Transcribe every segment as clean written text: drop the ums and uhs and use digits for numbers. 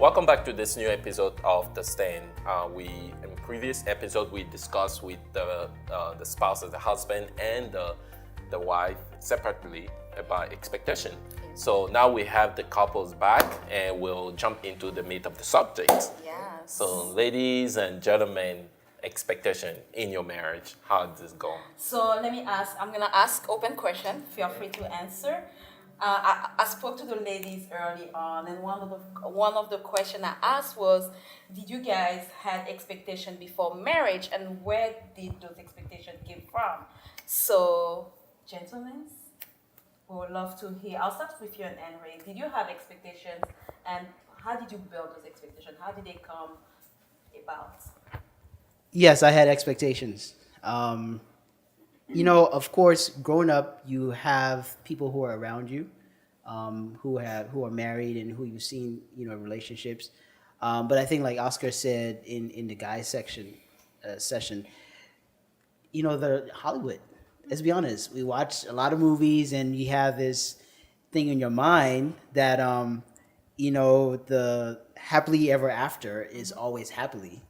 Welcome back to this new episode of The Stand. In previous episode we discussed with the spouse, the husband, and the wife separately about expectation. So now we have the couples back, and we'll jump into the meat of the subject. Yes. So, ladies and gentlemen, expectation in your marriage. How does this go? So let me ask. I'm gonna ask open question. Feel free to answer. I spoke to the ladies early on, and one of the question I asked was, did you guys had expectation before marriage, and where did those expectations came from? So, gentlemen, we would love to hear. I'll start with you and Henry. Did you have expectations, and how did you build those expectations? How did they come about? Yes, I had expectations. Of course, growing up, you have people who are around you, who are married and who you've seen, relationships. But I think, like Oscar said in the guys session, the Hollywood. Let's be honest. We watch a lot of movies, and you have this thing in your mind that the happily ever after is always happily.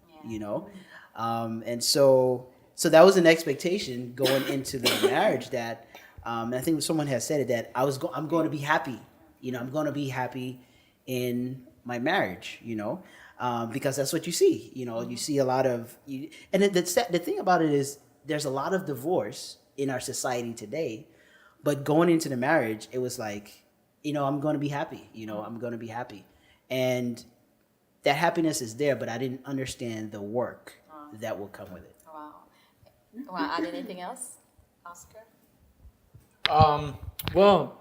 And so that was an expectation going into the marriage that, and I think someone has said it, that I'm going to be happy. I'm going to be happy in my marriage. Because that's what you see. You see a lot of, and the thing about it is there's a lot of divorce in our society today, but going into the marriage, it was like, I'm going to be happy. I'm going to be happy, and that happiness is there, but I didn't understand the work that will come with it. Wow. Want to add anything else, Oscar? Well,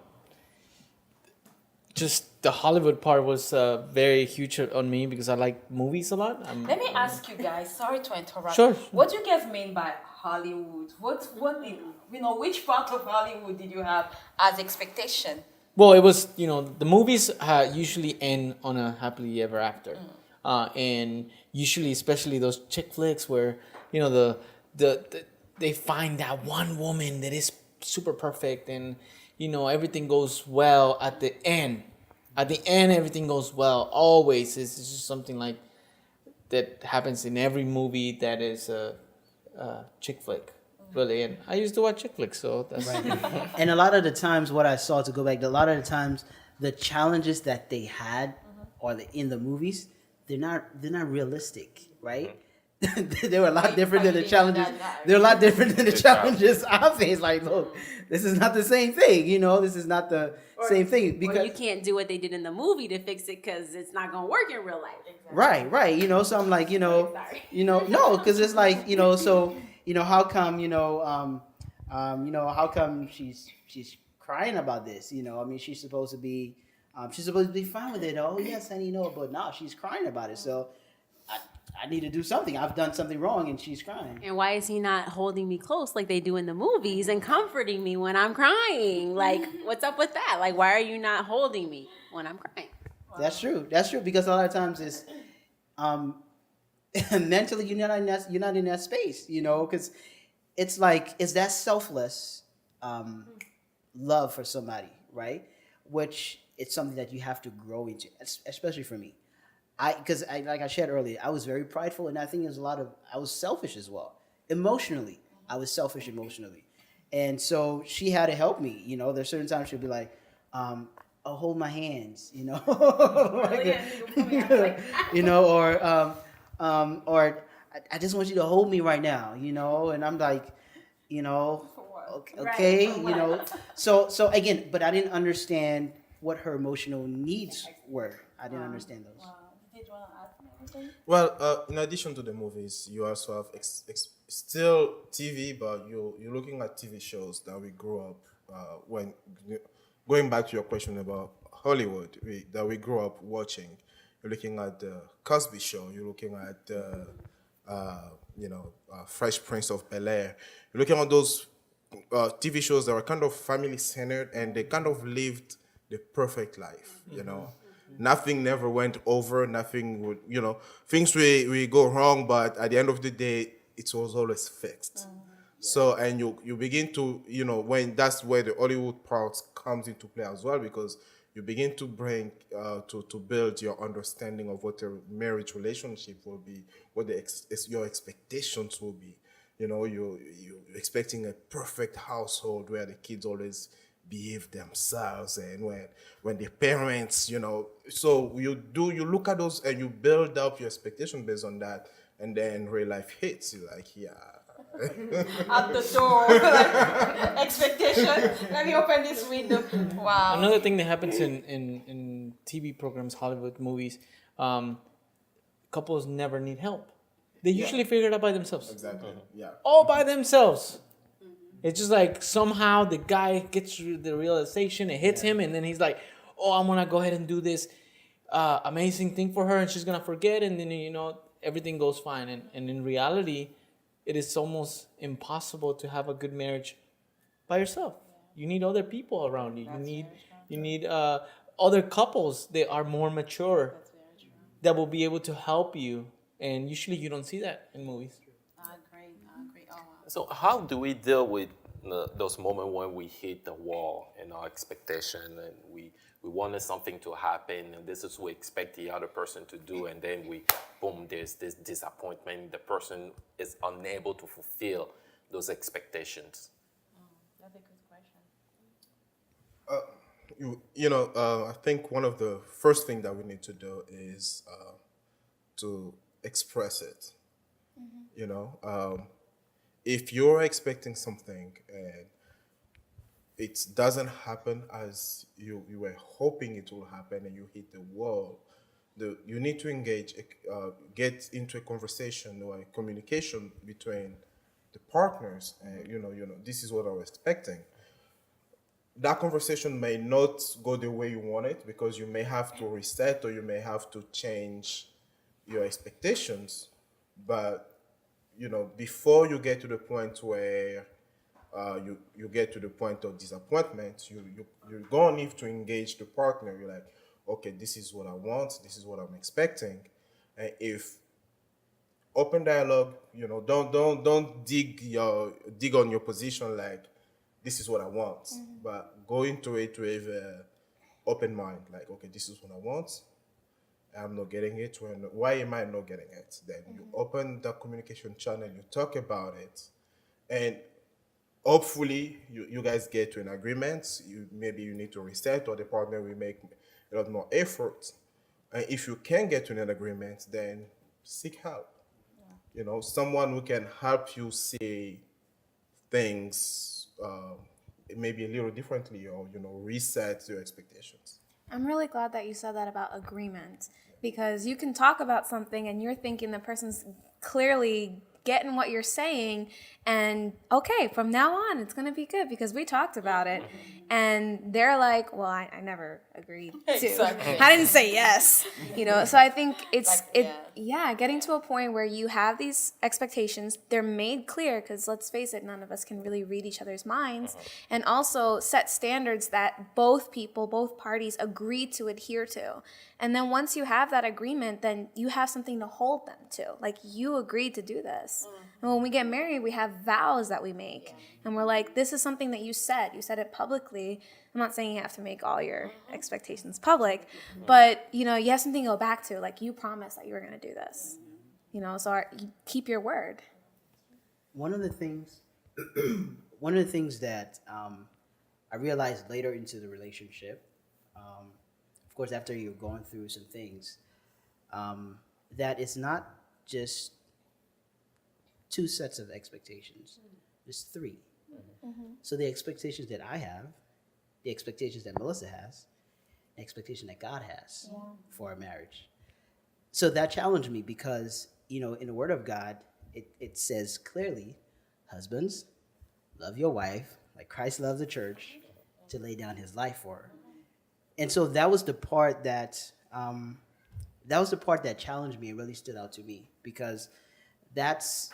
just the Hollywood part was very huge on me because I like movies a lot. Let me ask you guys. Sorry to interrupt. Sure. What do you guys mean by Hollywood? Which part of Hollywood did you have as expectation? Well, it was, the movies usually end on a happily ever after. And usually, especially those chick flicks where, they find that one woman that is super perfect and, everything goes well at the end. At the end, everything goes well. Always. It's just something like that happens in every movie that is a chick flick. Really, and I used to watch chick flicks, so that's right. And a lot of the times, what I saw, to go back, a lot of the times, the challenges that they had, or in the movies, they're not realistic, right? They were a lot different than the challenges. They're a lot different than the challenges I face. Like, look, this is not the same thing. This is not the same thing, because or you can't do what they did in the movie to fix it because it's not gonna work in real life. Exactly. Right. So I'm like, no, because it's like, so. How come, how come she's crying about this? She's supposed to be fine with it. Oh, yes, honey, but now she's crying about it. So I need to do something. I've done something wrong, and she's crying. And why is he not holding me close like they do in the movies and comforting me when I'm crying? Like, what's up with that? Like, why are you not holding me when I'm crying? Wow. That's true, because a lot of times it's, mentally you're not in that space, because it's like, it's that selfless love for somebody, right? Which it's something that you have to grow into, especially for me. Because like I shared earlier, I was very prideful, and I think I was selfish as well. Emotionally, I was selfish emotionally. And so she had to help me, there's certain times she'll be like, oh, hold my hands, or I just want you to hold me right now, and I'm like, okay, So again, but I didn't understand what her emotional needs were. I didn't understand those. Did you want to add anything? Well, in addition to the movies, you also have still TV, but you're looking at TV shows that we grew up when going back to your question about Hollywood, that we grew up watching. You're looking at the Cosby Show. You're looking at Fresh Prince of Bel-Air. You're looking at those TV shows that are kind of family centered, and they kind of lived the perfect life. Nothing never went over. Nothing would, things we go wrong, but at the end of the day, it was always fixed. So, and you begin to, when that's where the Hollywood part comes into play as well, because you begin to bring to build your understanding of what a marriage relationship will be, what your expectations will be. You expecting a perfect household where the kids always behave themselves, and when the parents, so you look at those and you build up your expectation based on that, and then real life hits you like, yeah. At the door, like, expectation. Let me open this window. Wow. Another thing that happens in TV programs, Hollywood movies, couples never need help. They usually figure it out by themselves. Exactly. Yeah. All by themselves. It's just like somehow the guy gets the realization, it hits him, and then he's like, oh, I'm going to go ahead and do this amazing thing for her, and she's going to forget, and then, everything goes fine. And in reality, it is almost impossible to have a good marriage by yourself. You need other people around you. You need other couples that are more mature that will be able to help you. And usually you don't see that in movies. I agree. Oh, wow. So how do we deal with those moments when we hit the wall in our expectation, and we wanted something to happen, and this is what we expect the other person to do, and then boom, there's this disappointment. The person is unable to fulfill those expectations. That's a good question. I think one of the first things that we need to do is to express it. If you're expecting something and it doesn't happen as you were hoping it will happen, and you hit the wall, you need to engage, get into a conversation or a communication between the partners. This is what I was expecting. That conversation may not go the way you want it, because you may have to reset or you may have to change your expectations. But before you get to the point where you get to the point of disappointment, you're going to need to engage the partner. You're like, okay, this is what I want, this is what I'm expecting. And if open dialogue, don't dig on your position like, this is what I want, but go into it with an open mind, like, okay, this is what I want, I'm not getting it. Why am I not getting it? Then you open the communication channel, you talk about it, and hopefully you guys get to an agreement. Maybe you need to reset, or the partner will make a lot more effort. And if you can get to an agreement, then seek help. Someone who can help you see things maybe a little differently, or reset your expectations. I'm really glad that you said that about agreement, because you can talk about something and you're thinking the person's clearly getting what you're saying, and okay, from now on it's going to be good because we talked about it, and they're like, well, I never agreed to. Exactly. I didn't say yes. So I think it's Like, getting to a point where you have these expectations, they're made clear, because let's face it, none of us can really read each other's minds, and also set standards that both parties agree to adhere to. And then once you have that agreement, then you have something to hold them to. Like, you agreed to do this. And when we get married, we have vows that we make. And we're like, this is something that you said. You said it publicly. I'm not saying you have to make all your expectations public, but, you have something to go back to. Like, you promised that you were going to do this. So you keep your word. One of the things that I realized later into the relationship, of course, after you're going through some things, that it's not just 2 sets of expectations. There's 3. So the expectations that I have, the expectations that Melissa has, the expectation that God has for our marriage. So that challenged me because, in the Word of God, it says clearly, husbands, love your wife like Christ loves the church, to lay down his life for her. And so that was the part that challenged me and really stood out to me, because that's,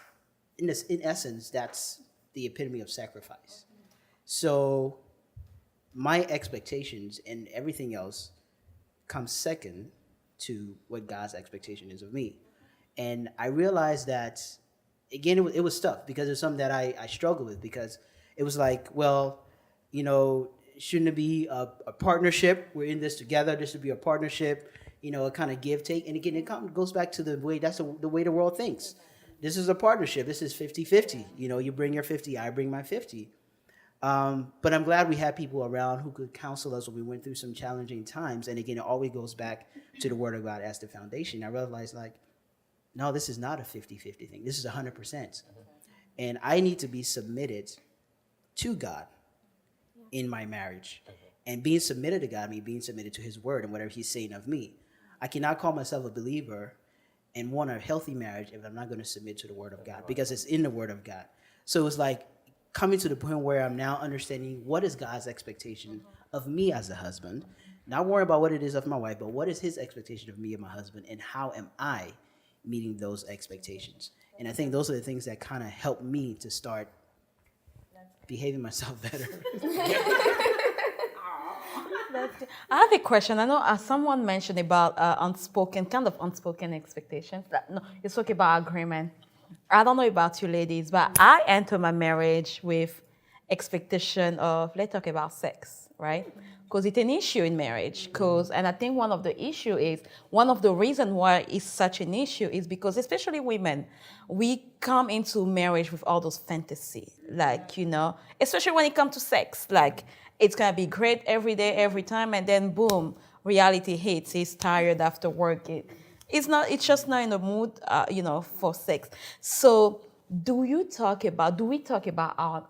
in essence, that's the epitome of sacrifice. So my expectations and everything else comes second to what God's expectation is of me. And I realized that again, it was tough because it was something that I struggled with, because it was like, well, you know, shouldn't it be a partnership? We're in this together. This should be a partnership, you know, a kind of give take. And again, goes back to the way the way the world thinks. This is a partnership. This is 50-50. You know, you bring your 50, I bring my 50. But I'm glad we had people around who could counsel us when we went through some challenging times. And again, it always goes back to the Word of God as the foundation. I realized, like, no, this is not a 50-50 thing. This is 100%. And I need to be submitted to God in my marriage. And being submitted to God means being submitted to His Word and whatever He's saying of me. I cannot call myself a believer and want a healthy marriage if I'm not going to submit to the Word of God, because it's in the Word of God. So it's like coming to the point where I'm now understanding what is God's expectation of me as a husband, not worrying about what it is of my wife, but what is His expectation of me and my husband, and how am I meeting those expectations. And I think those are the things that kind of help me to start behaving myself better. I have a question. I know someone mentioned about unspoken expectations. No, you spoke about agreement. I don't know about you ladies, but I enter my marriage with expectation of, let's talk about sex, right? Because it's an issue in marriage. And I think one of the reasons why it's such an issue is because, especially women, we come into marriage with all those fantasy, like, you know, especially when it comes to sex, like, it's gonna be great every day, every time, and then boom, reality hits. He's tired after work. It's just not in the mood, you know, for sex. So do we talk about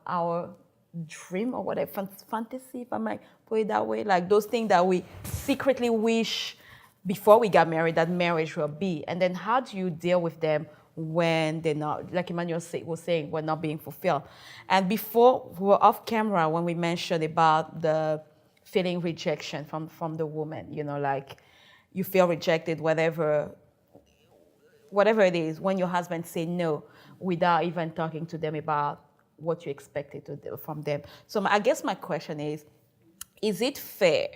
our dream or whatever, fantasy, if I might put it that way, like those things that we secretly wish before we got married that marriage will be, and then how do you deal with them when they're not, like Emmanuel was saying, we're not being fulfilled? And before we were off camera, when we mentioned about the feeling rejection from the woman, you know, like you feel rejected, whatever it is, when your husband say no without even talking to them about what you expected from them. So I guess my question is it fair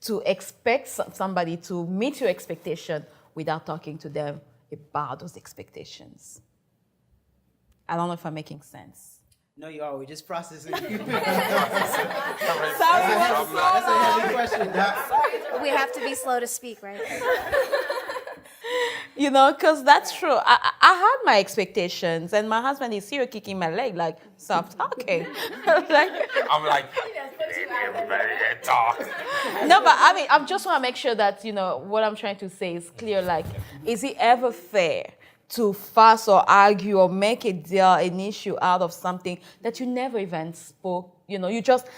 to expect somebody to meet your expectation without talking to them about those expectations? I don't know if I'm making sense. No, you are. We're just processing. Sorry, That's a heavy question. We have to be slow to speak, right? You know, because that's true. I had my expectations, and my husband is here kicking my leg, like, stop talking. I'm like, talk. No, but I mean, I just want to make sure that, you know, what I'm trying to say is clear. Like, is it ever fair to fuss or argue or make a deal, an issue out of something that you never even spoke? You know, you just,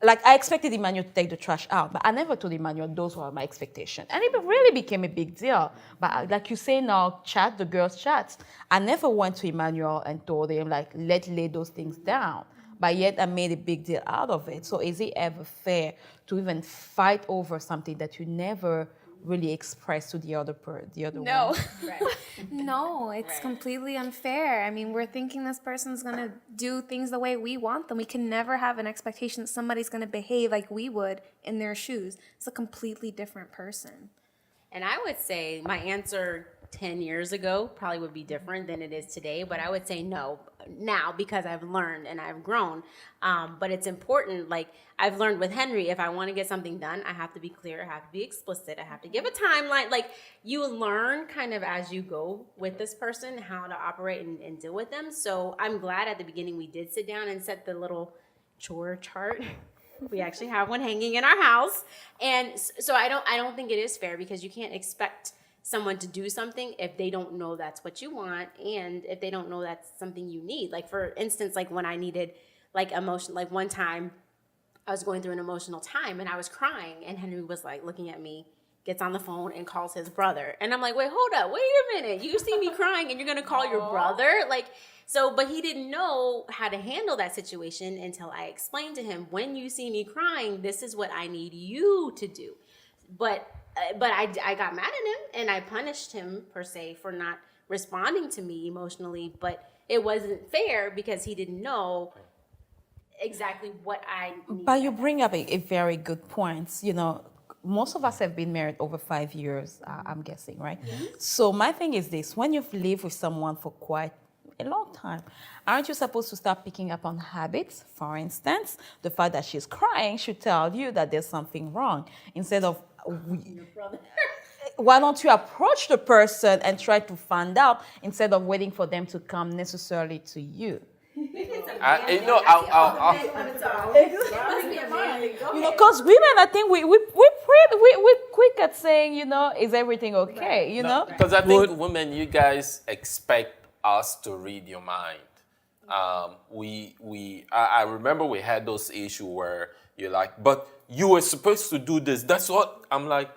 like, I expected Emmanuel to take the trash out, but I never told Emmanuel those were my expectations. And it really became a big deal. But like you say now, the girls' chats, I never went to Emmanuel and told him, like, let's lay those things down. But yet I made a big deal out of it. So is it ever fair to even fight over something that you never really expressed to the other No. one? No, it's completely unfair. I mean, we're thinking this person's going to do things the way we want them. We can never have an expectation that somebody's going to behave like we would in their shoes. It's a completely different person. And I would say my answer 10 years ago probably would be different than it is today, but I would say no now because I've learned and I've grown. But it's important, like I've learned with Henry, if I want to get something done, I have to be clear, I have to be explicit, I have to give a timeline. Like you learn kind of as you go with this person how to operate and deal with them. So I'm glad at the beginning we did sit down and set the little chore chart. We actually have one hanging in our house. And so I don't think it is fair because you can't expect someone to do something if they don't know that's what you want and if they don't know that's something you need. Like for instance, like when I needed like emotion, like one time I was going through an emotional time and I was crying and Henry was like looking at me, gets on the phone and calls his brother. And I'm like, wait, hold up, wait a minute. You see me crying and you're gonna call your brother? Like, so, but he didn't know how to handle that situation until I explained to him, when you see me crying, this is what I need you to do. But I got mad at him and I punished him per se for not responding to me emotionally, but it wasn't fair because he didn't know exactly what I needed. But you bring up a very good point. You know, most of us have been married over 5 years, I'm guessing, right? Mm-hmm. So my thing is this: when you've lived with someone for quite a long time. Aren't you supposed to start picking up on habits? For instance, the fact that she's crying should tell you that there's something wrong. Instead of, why don't you approach the person and try to find out instead of waiting for them to come necessarily to you? Because women, I think we're quick at saying, is everything okay? Because I think women, you guys expect us to read your mind. I remember we had those issues where you're like, but you were supposed to do this. That's what I'm like.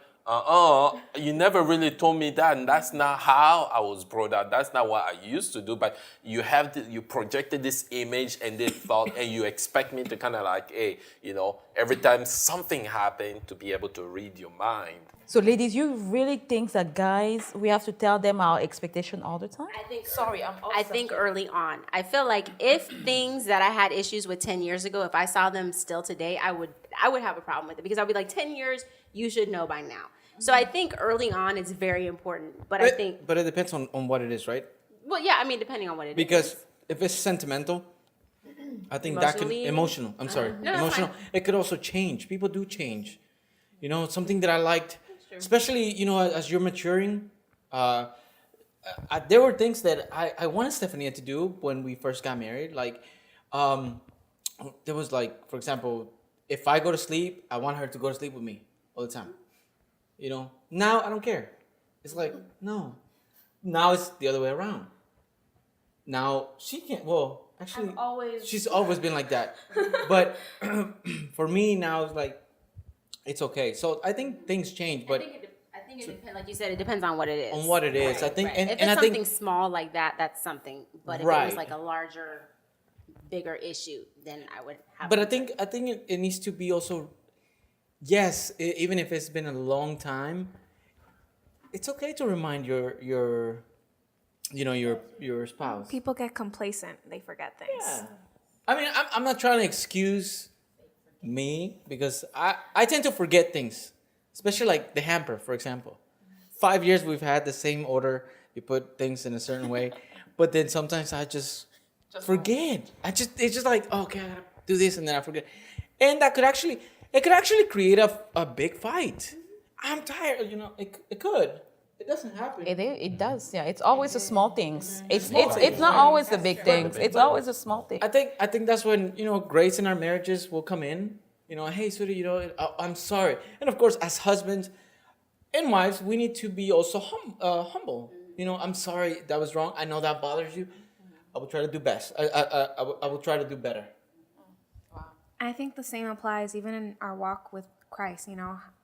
You never really told me that, and that's not how I was brought up. That's not what I used to do. But you projected this image and this thought, and you expect me to kind of like, hey, every time something happened, to be able to read your mind. So, ladies, you really think that guys, we have to tell them our expectation all the time? I think early on. I feel like if things that I had issues with 10 years ago, if I saw them still today, I would have a problem with it, because I'd be like, 10 years, you should know by now. So I think early on it's very important. But it depends on what it is, right? Well, yeah, I mean, depending on what it is. Because if it's sentimental, I think that could emotional. I'm sorry, emotional. It could also change. People do change. Something that I liked, especially as you're maturing. There were things that I wanted Stephanie to do when we first got married. Like, there was like, for example, if I go to sleep, I want her to go to sleep with me all the time. Now I don't care. It's like, no. Now it's the other way around. Now she can't. Well, actually, she's always been like that. But for me now, it's like, it's okay. So I think things change. But I think it depends. Like you said, it depends on what it is. On what it is, right, I think. Right. And, if and it's I think something small like that, that's something. But if it was like a larger, bigger issue, then I would have. But I think it needs to be also. Yes, even if it's been a long time, it's okay to remind your spouse. People get complacent; they forget things. Yeah. I mean, I'm not trying to excuse me, because I tend to forget things, especially like the hamper, for example. 5 years we've had the same order. You put things in a certain way, but then sometimes I just forget. It's just like, okay, I gotta do this, and then I forget, and that could actually. It could actually create a big fight. I'm tired, it could. It doesn't happen. It does, yeah. It's always the small things. It's not always the big things. It's always the small things. I think that's when, grace in our marriages will come in. Hey, sweetie, I'm sorry. And of course, as husbands and wives, we need to be also humble. I'm sorry, that was wrong. I know that bothers you. I will try to do best. I will try to do better. I think the same applies even in our walk with Christ.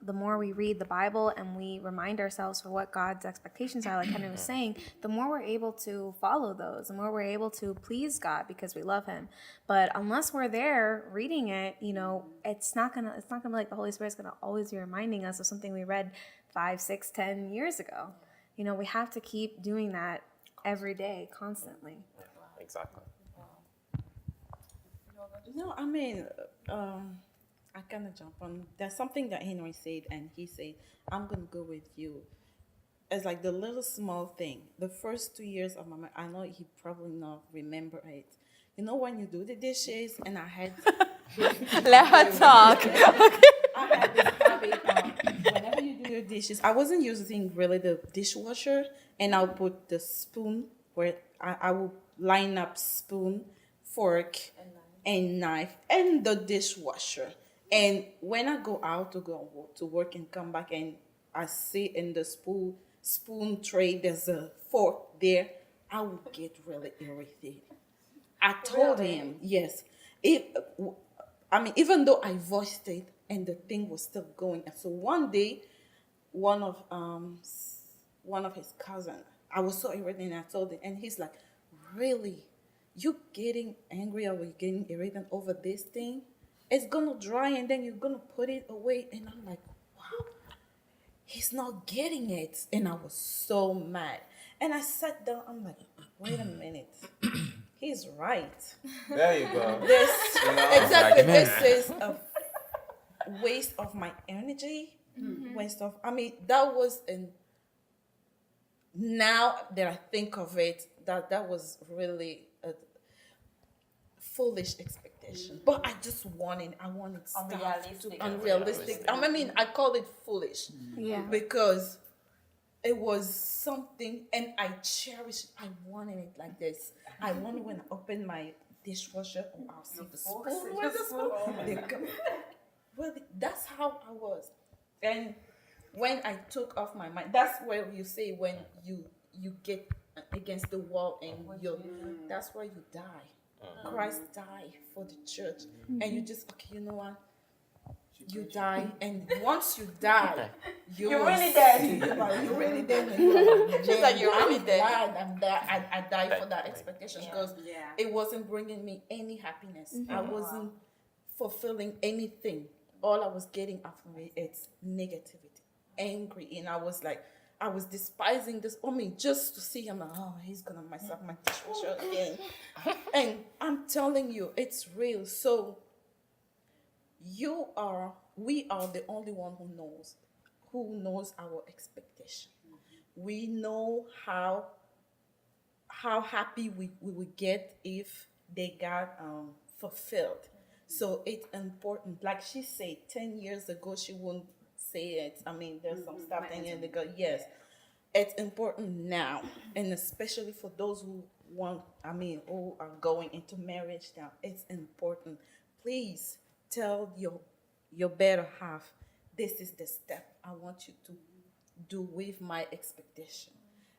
The more we read the Bible and we remind ourselves for what God's expectations are, like Henry was saying, the more we're able to follow those, the more we're able to please God because we love Him. But unless we're there reading it, it's not gonna be like the Holy Spirit's gonna always be reminding us of something we read 5, 6, 10 years ago. We have to keep doing that every day, constantly. Exactly. No, I mean, I kind of jump on. There's something that Henry said, and he said, I'm going to go with you. It's like the little small thing. The first 2 years of my marriage, I know he probably not remember it. When you do the dishes, and I had... Let her talk. I had this habit whenever you do your dishes, I wasn't using really the dishwasher, and I'll put the spoon where I will line up spoon, fork, and knife, and the dishwasher. And when I go out to work and come back, and I see in the spoon tray there's a fork there, I would get really irritated. I told him, yes. Even though I voiced it and the thing was still going. And so one day, one of his cousins, I was so irritated, and I told him, and he's like, really? You getting angry or you getting irritated over this thing? It's gonna dry and then you're gonna put it away. And I'm like, wow, he's not getting it. And I was so mad. And I sat down, I'm like, wait a minute. He's right. There you go. Exactly. This is a waste of my energy. That was now that I think of it, that was really a foolish expectation. But I wanted stuff Unrealistic. to unrealistic. I mean, I call it foolish. Yeah. Because it was something, and I cherished. I wanted it like this. I wanted when I open my dishwasher, oh, I'll see the spoon. Where's the spoon? They come. Well, that's how I was. And when I took off my mind, that's where you say when you get against the wall and that's where you die. Christ died for the church, and you just you know what? You die, and once you die, You're really dead. You're really dead. And you're like, She's like, you're really I'm dead. glad I'm there. I died for that expectation because it wasn't bringing me any happiness. I wasn't fulfilling anything. All I was getting out of it, it's negativity, angry, and I was despising this woman just to see him. Like, oh, he's gonna mess up my dishwasher again. And I'm telling you, it's real. So we are the only one who knows our expectation. We know how happy we would get if they got fulfilled. So it's important. Like she said, 10 years ago, she wouldn't say it. I mean, there's some stuff in the go. Yes, it's important now, and especially for those who who are going into marriage now. It's important. Please tell your better half, this is the step I want you to do with my expectation.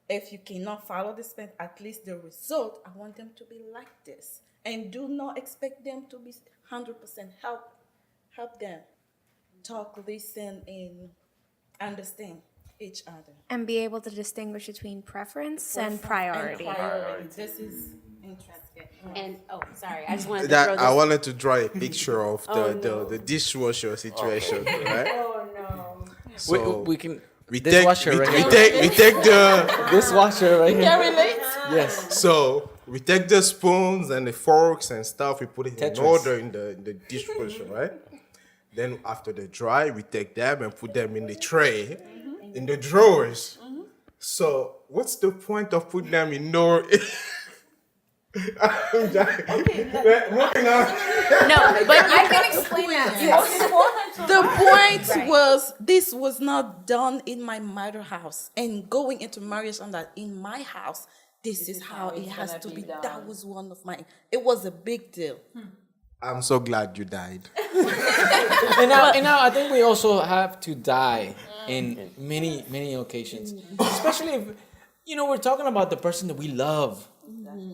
If you cannot follow the step, at least the result, I want them to be like this. And do not expect them to be 100%. Help them. Talk, listen, and understand each other. And be able to distinguish between preference and priority. This is interesting. And sorry, I just wanted to That throw this. I wanted to draw a picture of the dishwasher situation, right? Oh no. So we can. we Dishwasher take right we here. take the Dishwasher right here. Can relate? Yes. so we take the spoons and the forks and stuff. We put it in Tetris. order in the dishwasher, right? Then after they dry, we take them and put them in the tray, in the drawers. So what's the point of putting them in no? Moving on. No, but I can explain that. The point was this was not done in my mother house, and going into marriage on that in my house, this is how it has to be. That was one of my. It was a big deal. I'm so glad you died. And now I think we also have to die in many occasions, especially if we're talking about the person that we love,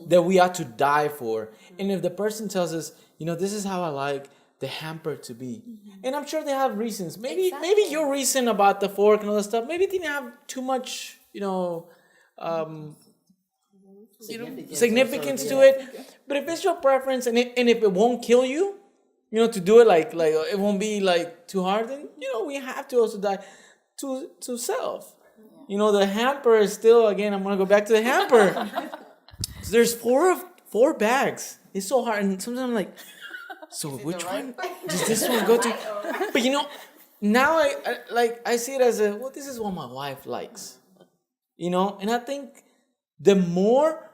that we ought to die for. And if the person tells us, this is how I like the hamper to be, and I'm sure they have reasons. Maybe your reason about the fork and all that stuff maybe didn't have too much significance to it. But if it's your preference and if it won't kill you, to do it like it won't be like too hard, then we have to also die to self. The hamper is still, again, I'm gonna go back to the hamper. So there's four bags. It's so hard, and sometimes I'm like, so which one does this one go to? But now I see it as this is what my wife likes. And I think the more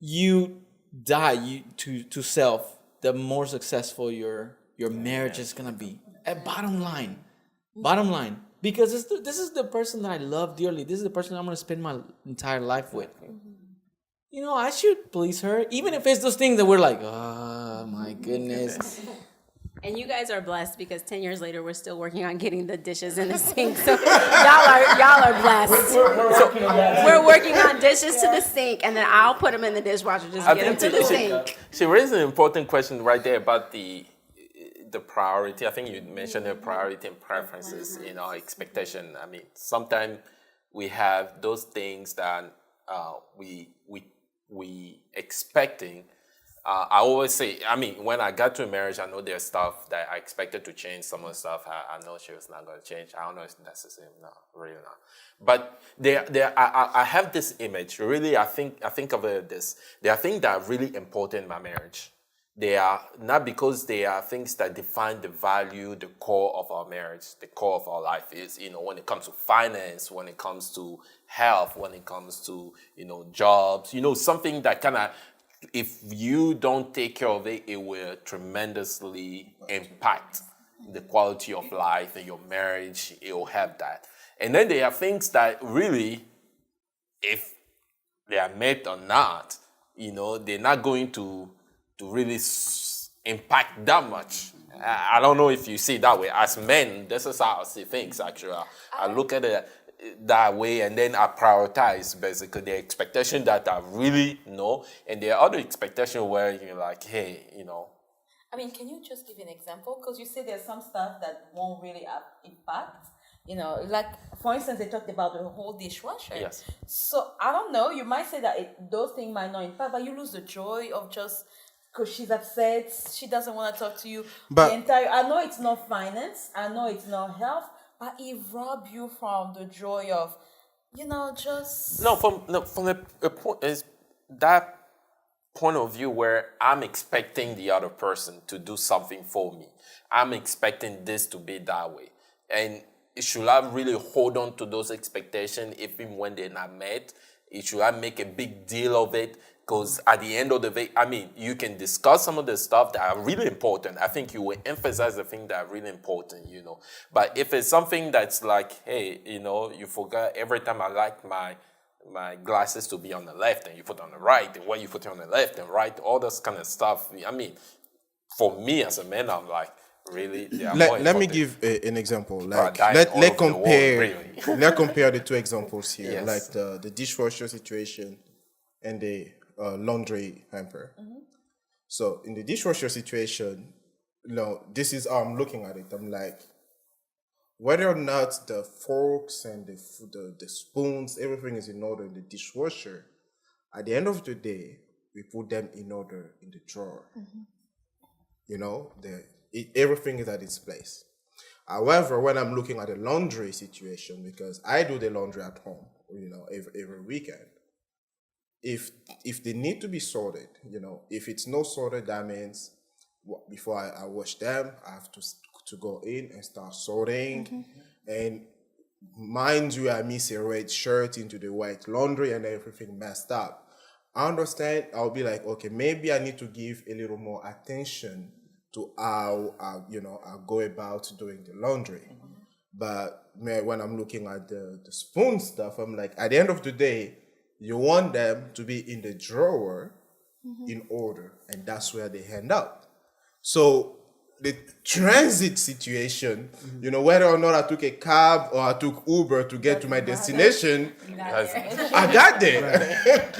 you die to self, the more successful your marriage is gonna be. Bottom line, because this is the person that I love dearly. This is the person I'm gonna spend my entire life with. I should please her, even if it's those things that we're like, oh my goodness. And you guys are blessed because 10 years later we're still working on getting the dishes in the sink. So y'all are blessed. We're working on dishes to the sink, and then I'll put them in the dishwasher. Just get them to the sink. She raised an important question right there about the priority. I think you mentioned the priority and preferences in our expectation. I mean, sometimes we have those things that we expecting. I always say, when I got to marriage, I know there's stuff that I expected to change. Some of the stuff I know she was not going to change. I don't know if that's the same. No, really not. But I have this image. Really, I think of it as this. There are things that are really important in my marriage they are not because they are things that define the value, the core of our marriage, the core of our life is, when it comes to finance, when it comes to health, when it comes to, jobs, something that kind of, if you don't take care of it, it will tremendously impact the quality of life in your marriage. It will have that. And then there are things that really, if they are met or not, they're not going to really impact that much. I don't know if you see it that way. As men, this is how I see things, actually. I look at it that way, and then I prioritize, basically, the expectation that I really know, and there are other expectations where you're like, hey, I mean, can you just give an example? Because you say there's some stuff that won't really have impact. Like, for instance, they talked about the whole dishwasher. Yes. So, I don't know, you might say that those things might not impact, but you lose the joy of just, because she's upset, she doesn't want to talk to you. But I know it's not finance, I know it's not health, but it robs you from the joy of, just... No, from the point is that point of view where I'm expecting the other person to do something for me. I'm expecting this to be that way. And should I really hold on to those expectations even when they're not met? Should I make a big deal of it? Because at the end of the day, I mean, you can discuss some of the stuff that are really important. I think you will emphasize the things that are really important, But if it's something that's like, hey, you forgot every time I like my glasses to be on the left and you put on the right, and why you put it on the left and right, all this kind of stuff. I mean, for me as a man, I'm like, really? Let me give an example. Like let's compare the two examples here, Yes. like the dishwasher situation and the laundry hamper. So in the dishwasher situation, this is how I'm looking at it. I'm like, whether or not the forks and the spoons, everything is in order in the dishwasher, at the end of the day, we put them in order in the drawer. Everything is at its place. However, when I'm looking at the laundry situation, because I do the laundry at home, every weekend, if they need to be sorted, if it's not sorted, that means before I wash them, I have to go in and start sorting. And mind you, I miss a red shirt into the white laundry and everything messed up. I understand. I'll be like, okay, maybe I need to give a little more attention to how I go about doing the laundry. But when I'm looking at the spoon stuff, I'm like, at the end of the day, you want them to be in the drawer in order, and that's where they end up. So the transit situation, whether or not I took a cab or I took Uber to get to my destination, I got there.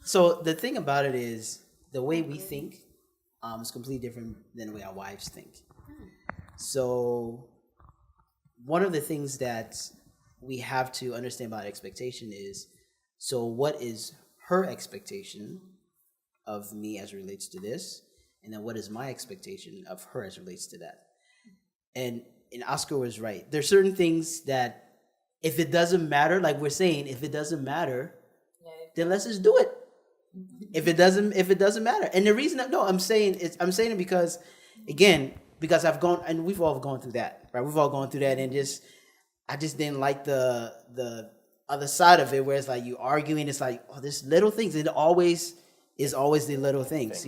So the thing about it is the way we think is completely different than the way our wives think. So one of the things that we have to understand about expectation is, so what is her expectation of me as it relates to this? And then what is my expectation of her as it relates to that? And Oscar was right. There's certain things that if it doesn't matter, like we're saying, if it doesn't matter, then let's just do it. If it doesn't matter. And the reason I'm saying it because, again, because I've gone, and we've all gone through that, right? We've all gone through that, and I just didn't like the other side of it, where it's like you arguing, it's like, oh, there's little things. It always is always the little things,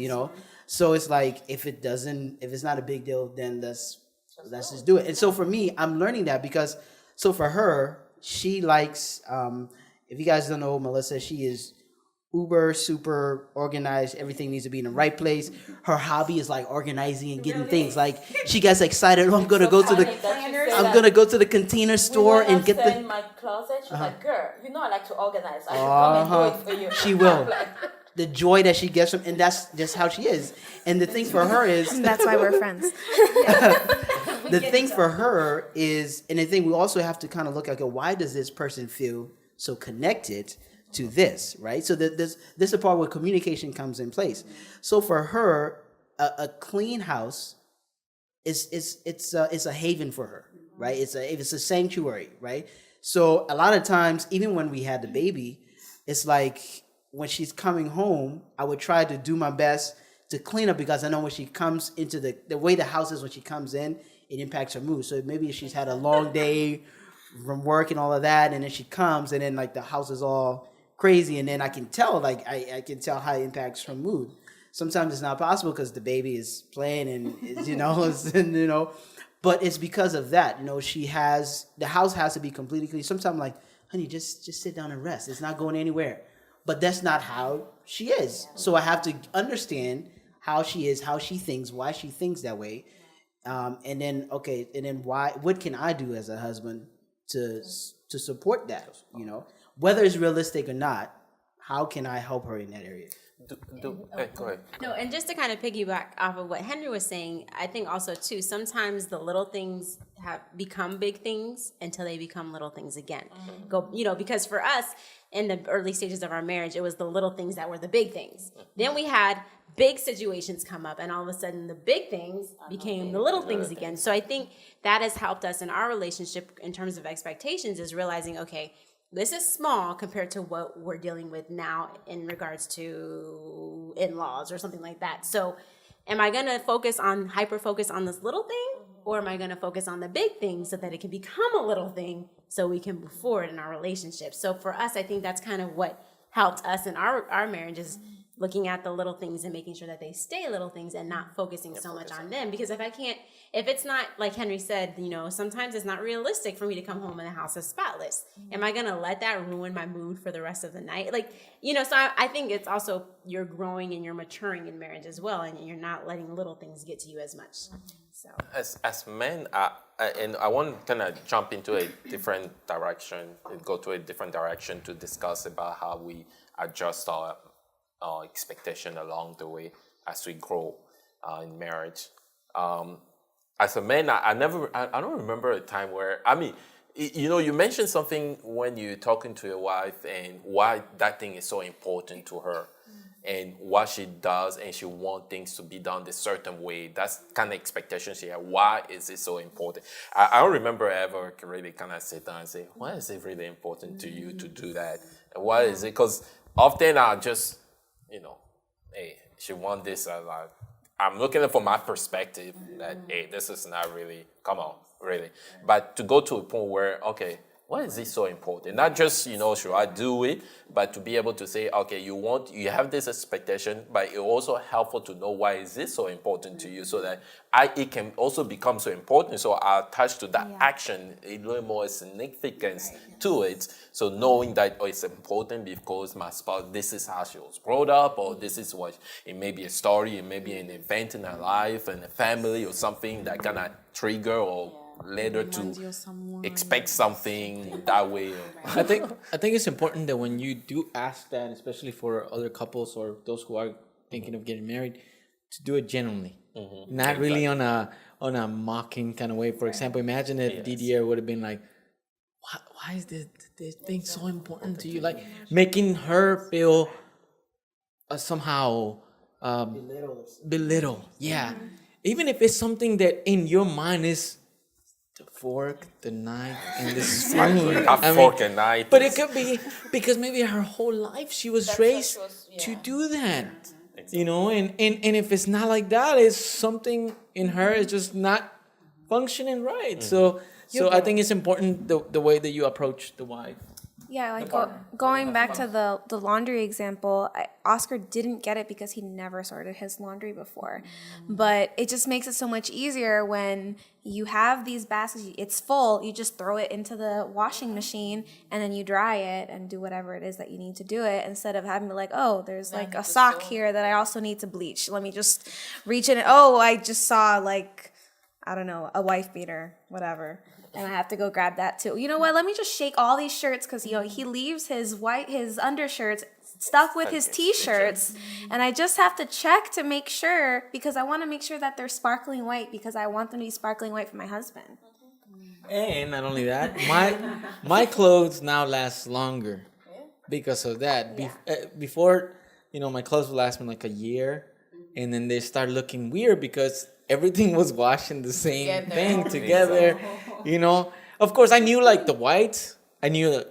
So it's like, if it's not a big deal, then let's just do it. And so for me, I'm learning that because, so for her, she likes, if you guys don't know Melissa, she is uber super organized. Everything needs to be in the right place. Her hobby is like organizing and getting things. Like she gets excited. Oh, I'm gonna go to the container store and get the. In my closet, she's like, girl, I like to organize. I should come and do it for you. She will. The joy that she gets from, and that's just how she is. And the thing for her is That's why we're friends. the thing for her is, and the thing we also have to kind of look at, why does this person feel so connected to this, right? So this is the part where communication comes in place. So for her, a clean house it's a haven for her, right? It's a sanctuary, right? So a lot of times, even when we had the baby, it's like when she's coming home, I would try to do my best to clean up because I know when she comes into the way the house is when she comes in, it impacts her mood. So maybe if she's had a long day from work and all of that, and then she comes and then like the house is all crazy, and then I can tell like I can tell how it impacts her mood. Sometimes it's not possible because the baby is playing and and, but it's because of that. The house has to be completely clean. Sometimes I'm like, honey, just sit down and rest. It's not going anywhere. But that's not how she is. So I have to understand how she is, how she thinks, why she thinks that way. And then what can I do as a husband to support that, whether it's realistic or not, how can I help her in that area? Go ahead. No, and just to kind of piggyback off of what Henry was saying, I think also too, sometimes the little things have become big things until they become little things again. Because for us in the early stages of our marriage, it was the little things that were the big things. Then we had big situations come up, and all of a sudden the big things became the little things again. So I think that has helped us in our relationship in terms of expectations, is realizing, okay, this is small compared to what we're dealing with now in regards to in-laws or something like that. So am I going to hyper focus on this little thing, or am I going to focus on the big thing so that it can become a little thing so we can move forward in our relationship? So for us, I think that's kind of what helped us in our marriage, is looking at the little things and making sure that they stay little things and not focusing so much on them. Because if it's not, like Henry said, sometimes it's not realistic for me to come home and the house is spotless. Am I going to let that ruin my mood for the rest of the night? So I think it's also, you're growing and you're maturing in marriage as well, and you're not letting little things get to you as much. So As men, and I want to kind of jump into a different direction, go to a different direction to discuss about how we adjust our expectation along the way as we grow in marriage. As a man, I don't remember a time where, you mentioned something when you're talking to your wife and why that thing is so important to her and what she does, and she wants things to be done a certain way. That's kind of expectation she has. Why is it so important? I don't remember ever really kind of sit down and say, why is it really important to you to do that? And why is it? Because often I just, hey, she wants this. I'm looking at it from my perspective that, hey, this is not really, come on, really. But to go to a point where, okay, why is this so important? Not just, should I do it, but to be able to say, okay, you have this expectation, but it's also helpful to know why is this so important to you, so that it can also become so important. So I attach to that action a little more significance to it. So knowing that it's important because my spouse, this is how she was brought up, or this is what, it may be a story, it may be an event in her life and a family or something that kind of trigger or later to expect something that way. I think it's important that when you do ask that, especially for other couples or those who are thinking of getting married, to do it genuinely, not really on a mocking kind of way. For example, imagine if Didier would have been like, "Why is this thing so important to you?" Like making her feel somehow belittled. Yeah, even if it's something that in your mind is the fork, the knife, and the spoon. Fork and knife. But it could be because maybe her whole life she was raised to do that. And if it's not like that, it's something in her is just not functioning right. So I think it's important the way that you approach the wife. Yeah, like going back to the laundry example, Oscar didn't get it because he never sorted his laundry before. But it just makes it so much easier when you have these baskets, it's full, you just throw it into the washing machine and then you dry it and do whatever it is that you need to do it, instead of having to like, oh, there's like a sock here that I also need to bleach. Let me just reach in. Oh, I just saw like, I don't know, a wife beater, whatever. And I have to go grab that too. You know what? Let me just shake all these shirts because he leaves his undershirts stuck with his t-shirts, and I just have to check to make sure, because I want to make sure that they're sparkling white, because I want them to be sparkling white for my husband. And not only that, my clothes now last longer because of that. Before, my clothes would last me like a year, and then they start looking weird because everything was washed in the same thing together. Of course, I knew like the whites. I knew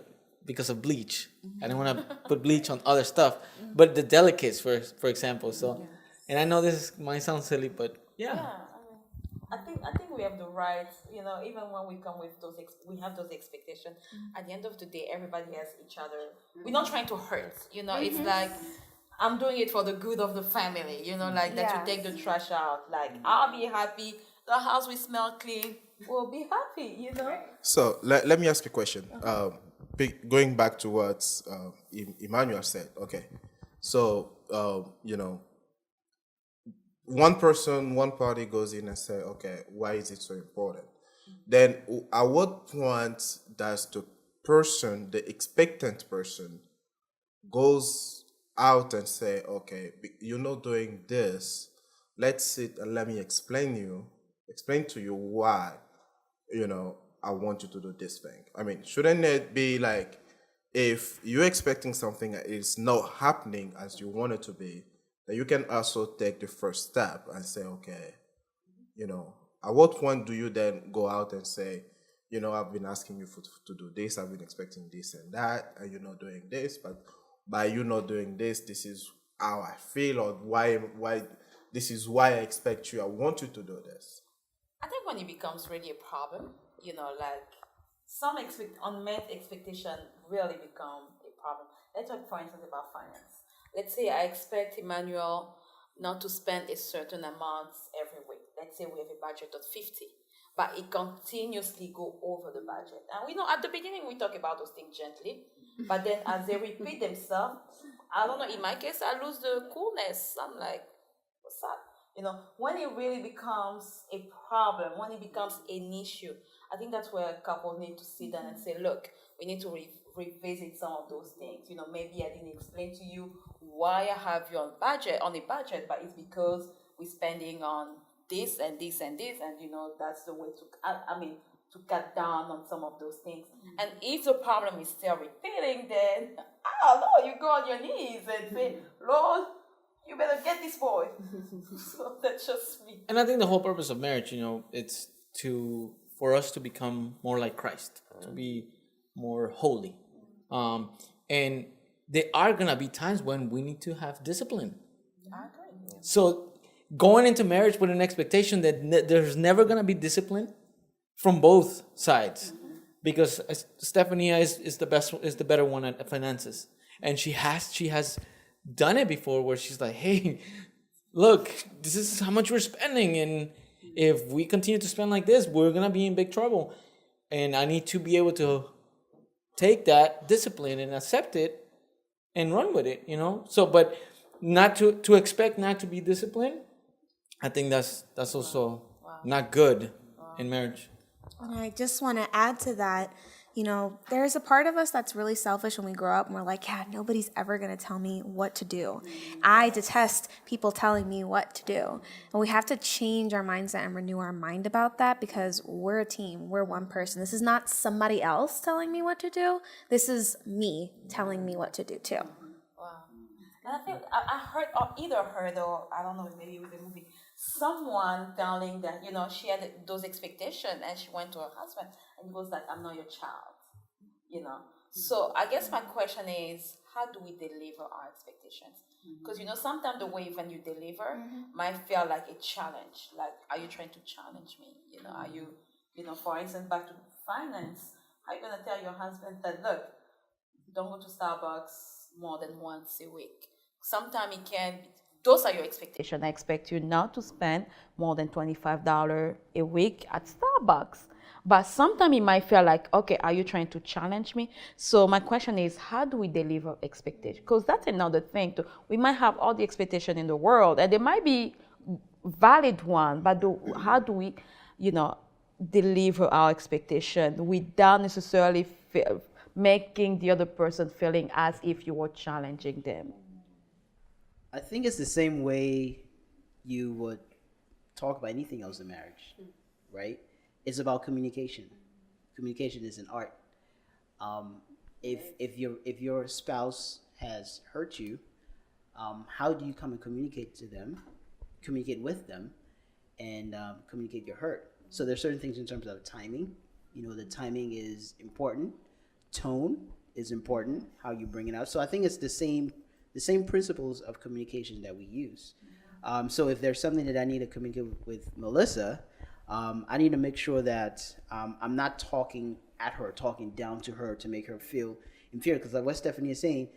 because of bleach. I didn't want to put bleach on other stuff, but the delicates, for example. So, And I know this might sound silly, but Yeah, I think we have the right, even when we come with we have those expectations. At the end of the day, everybody has each other. We're not trying to hurt, It's like I'm doing it for the good of the family, like that you Yes. take the trash out. Like I'll be happy. The house will smell clean. We'll be happy. So let me ask you a question. Going back to what Emmanuel said. Okay, so one party goes in and say, okay, why is it so important? Then at what point does the expectant person, goes out and say, okay, you're not doing this. Let's sit and let me explain to you why, I want you to do this thing. I mean, shouldn't it be like, if you're expecting something that is not happening as you want it to be, then you can also take the first step and say, okay, at what point do you then go out and say, I've been asking you to do this, I've been expecting this and that, and you're not doing this, but by you not doing this, this is how I feel, or why this is why I expect you, I want you to do this. I think when it becomes really a problem, like some unmet expectation really become a problem. Let's talk, for instance, about finance. Let's say I expect Emmanuel not to spend a certain amount every week. Let's say we have a budget of 50, but it continuously go over the budget. And we know at the beginning we talk about those things gently, but then as they repeat themselves, I don't know, in my case, I lose the coolness. I'm like, what's up? When it really becomes a problem, when it becomes an issue, I think that's where couples need to sit down and say, look, we need to revisit some of those things. Maybe I didn't explain to you why I have you on a budget, but it's because we're spending on this and this and this, and that's the way to cut down on some of those things. And if the problem is still repeating, then I don't know, you go on your knees and say, Lord, you better get this boy. So that's just me. And I think the whole purpose of marriage, it's for us to become more like Christ, to be more holy. And there are gonna be times when we need to have discipline. I agree. So going into marriage with an expectation that there's never gonna be discipline from both sides, because Stephania is the better one at finances, and she has done it before, where she's like, hey, look, this is how much we're spending, and if we continue to spend like this, we're gonna be in big trouble, and I need to be able to take that discipline and accept it and run with it, so, but not to expect not to be disciplined, I think that's also not good in marriage. And I just want to add to that, there's a part of us that's really selfish when we grow up and we're like, yeah, nobody's ever going to tell me what to do. I detest people telling me what to do. And we have to change our mindset and renew our mind about that, because we're a team. We're one person. This is not somebody else telling me what to do. This is me telling me what to do too. Wow. And I think I heard, or I don't know, maybe it was a movie, someone telling that, she had those expectations and she went to her husband and he was like, I'm not your child, So I guess my question is, how do we deliver our expectations? Because, sometimes the way when you deliver might feel like a challenge. Like, are you trying to challenge me? Are you, for instance, back to finance, how are you going to tell your husband that, look, don't go to Starbucks more than once a week? Sometimes it can, those are your expectations. I expect you not to spend more than $25 a week at Starbucks. But sometimes it might feel like, okay, are you trying to challenge me? So my question is, how do we deliver expectations? Because that's another thing too. We might have all the expectation in the world, and they might be valid one, but how do we, deliver our expectation without necessarily making the other person feeling as if you were challenging them? I think it's the same way you would talk about anything else in marriage, right? It's about communication. Communication is an art. If your spouse has hurt you, how do you come and communicate with them, and communicate your hurt? So there's certain things in terms of timing. The timing is important. Tone is important. How you bring it out. So I think it's the same principles of communication that we use. So if there's something that I need to communicate with Melissa, I need to make sure that I'm not talking at her, talking down to her to make her feel inferior. Because like what Stephanie is saying,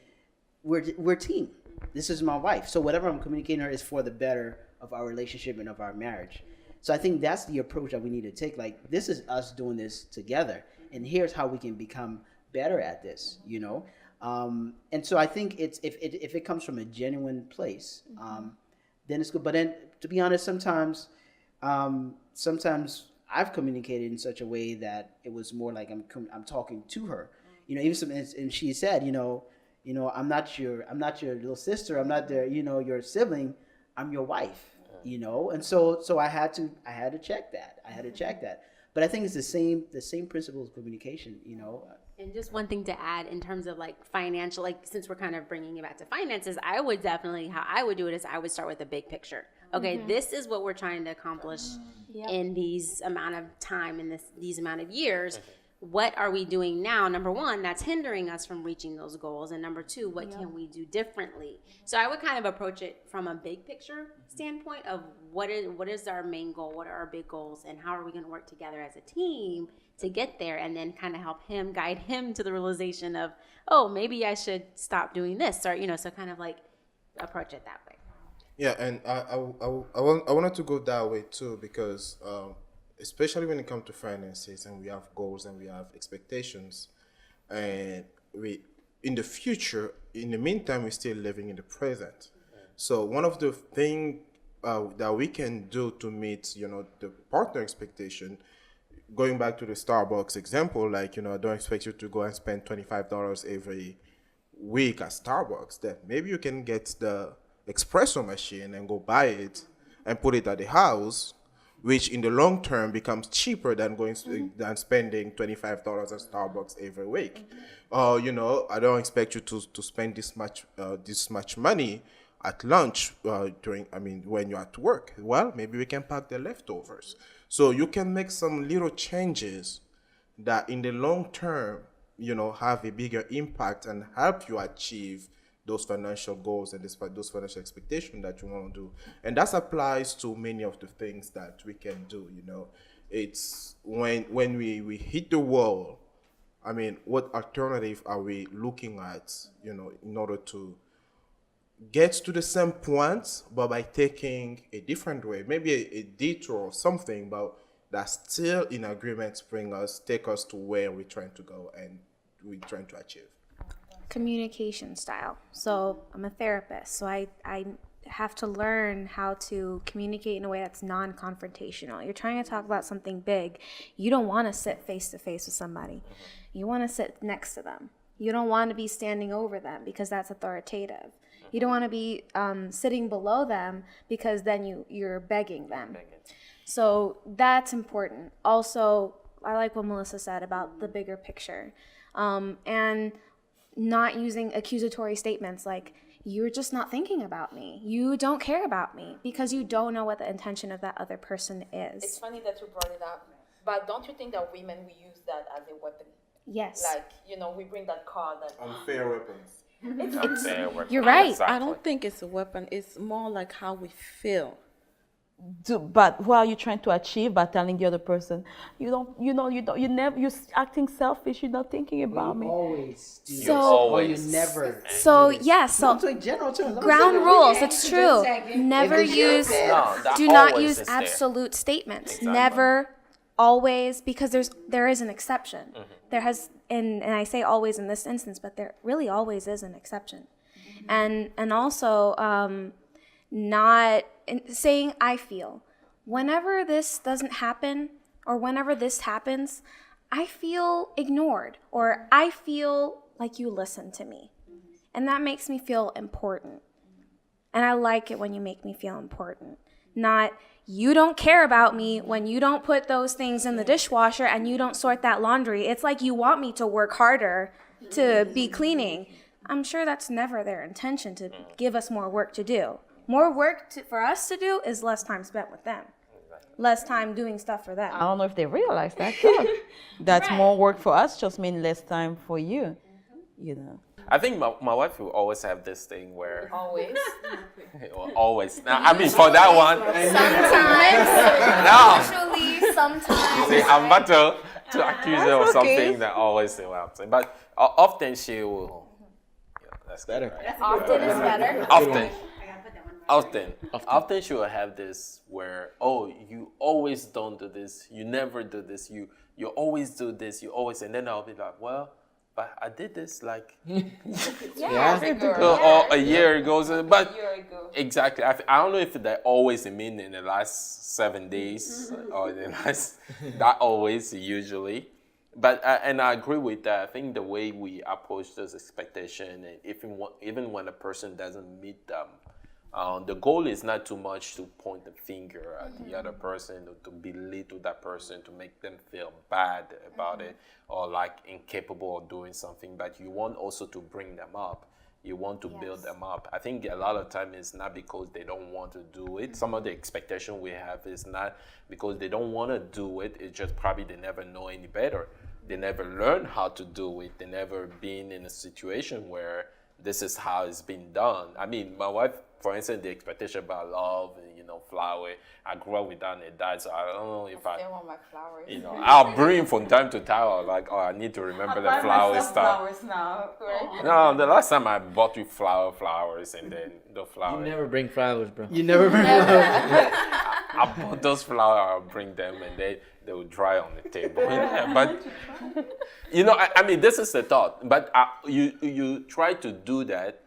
we're a team. This is my wife. So whatever I'm communicating to her is for the better of our relationship and of our marriage. So I think that's the approach that we need to take. Like, this is us doing this together, and here's how we can become better at this, you know? And so I think it's if it comes from a genuine place, then it's good. But then, to be honest, sometimes I've communicated in such a way that it was more like I'm talking to her, you know. Even and she said, you know, I'm not your little sister. I'm not your sibling. I'm your wife. You know, and so I had to check that. But I think it's the same principle of communication, you know. And just one thing to add in terms of like financial, like since we're kind of bringing it back to finances, I would definitely, how I would do it is I would start with a big picture. Okay, this is what we're trying to accomplish in these amount of time, in these amount of years. What are we doing now? Number one, that's hindering us from reaching those goals. And number two, what can we do differently? So I would kind of approach it from a big picture standpoint of what is our main goal? What are our big goals? And how are we going to work together as a team to get there? And then kind of help him, guide him to the realization of, oh, maybe I should stop doing this. Or, so kind of like approach it that way. Yeah, and I wanted to go that way too, because especially when it comes to finances, and we have goals and we have expectations, and we in the future, in the meantime, we're still living in the present. So one of the things that we can do to meet the partner expectation, going back to the Starbucks example, like I don't expect you to go and spend $25 every week at Starbucks. That maybe you can get the espresso machine and go buy it and put it at the house, which in the long term becomes cheaper than than spending $25 at Starbucks every week. I don't expect you to spend this much money at lunch when you're at work. Well, maybe we can pack the leftovers. So you can make some little changes that in the long term, have a bigger impact and help you achieve those financial goals and those financial expectations that you want to do. And that applies to many of the things that we can do. It's when we hit the wall, what alternative are we looking at, in order to get to the same point, but by taking a different way, maybe a detour or something, but that's still in agreement to take us to where we're trying to go and we're trying to achieve. Communication style. So I'm a therapist, so I have to learn how to communicate in a way that's non-confrontational. You're trying to talk about something big. You don't want to sit face to face with somebody. You want to sit next to them. You don't want to be standing over them because that's authoritative. You don't want to be sitting below them because then you're begging them. So that's important. Also, I like what Melissa said about the bigger picture. And not using accusatory statements like, you're just not thinking about me. You don't care about me, because you don't know what the intention of that other person is. It's funny that you brought it up, but don't you think that women, we use that as a weapon? Yes. Like, we bring that card that... Unfair weapons. You're right. Exactly. I don't think it's a weapon. It's more like how we feel. But what are you trying to achieve by telling the other person, you're acting selfish, you're not thinking about me. Always do. So- or you never. So, yes. So, I'm talking general terms. I'm ground saying rules, every it's answer true. just like- Never if the use, shit No, that do not always use is there. absolute statements. Exactly. Never, always, because there is an exception. There has, and I say always in this instance, but there really always is an exception. And also, not saying I feel. Whenever this doesn't happen, or whenever this happens, I feel ignored, or I feel like you listen to me. And that makes me feel important. And I like it when you make me feel important. Not, you don't care about me when you don't put those things in the dishwasher and you don't sort that laundry. It's like you want me to work harder to be cleaning. I'm sure that's never their intention, to give us more work to do. More work for us to do is less time spent with them. Less time doing stuff for them. I don't know if they realize that. That's more work for us just means less time for you. I think my wife will always have this thing where Always. well, always. Now, I mean, for that one, no. Actually, sometimes. See, I'm about to accuse her of something that always say what I'm saying, but often she will. Yeah, that's Better. good, right? Often is better. Often she will have this where, oh, you always don't do this, you never do this, you always do this, you always, and then I'll be like, well, but I did this like Yeah. or a year ago, but A year ago. exactly. I don't know if that always mean in the last 7 days or the last that always usually, but and I agree with that. I think the way we approach this expectation, and even when a person doesn't meet them, the goal is not too much to point the finger at the other person, or to belittle that person, to make them feel bad about it, or like incapable of doing something. But you want also to bring them up. You want to build them up. I think a lot of time it's not because they don't want to do it. Some of the expectation we have is not because they don't want to do it. It's just probably they never know any better. They never learn how to do it. They never been in a situation where this is how it's been done. I mean, my wife, for instance, the expectation about love and, flower. I grew up with that and it died, so I don't know if I want my flowers. I'll bring from time to time. I was like, oh, I need to remember the flower stuff. Flowers now, right? No, the last time I bought you flowers, and then the You flower. never bring flowers, bro. You never I bought those flowers, I'll bring them, and they will dry on the table. But I mean, this is the thought. But you try to do that.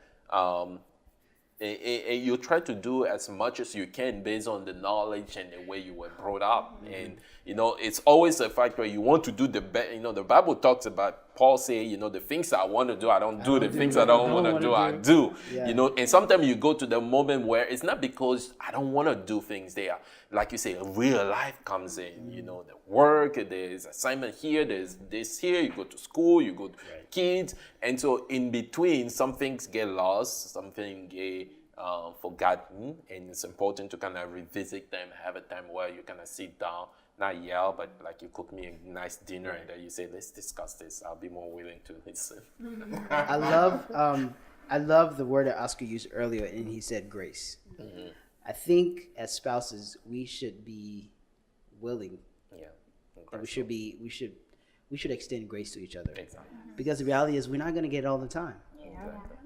You try to do as much as you can based on the knowledge and the way you were brought up. And it's always a fact where you want to do the best. The Bible talks about Paul say, the things I want to do, I don't do. The things I don't want to do, I do. Yeah. And sometimes you go to the moment where it's not because I don't want to do things there. Like you say, real life comes in. The work, there's assignment here, there's this here. You go to school, you go to kids, and so in between, some things get lost, something get forgotten, and it's important to kind of revisit them, have a time where you kind of sit down, not yell, but like you cook me a nice dinner, and then you say, let's discuss this. I'll be more willing to listen. I love the word that Oscar used earlier, and he said grace. Mm-hmm. I think as spouses we should be willing. Yeah. And we should extend grace to each other. Exactly. Because the reality is we're not going to get it all the time.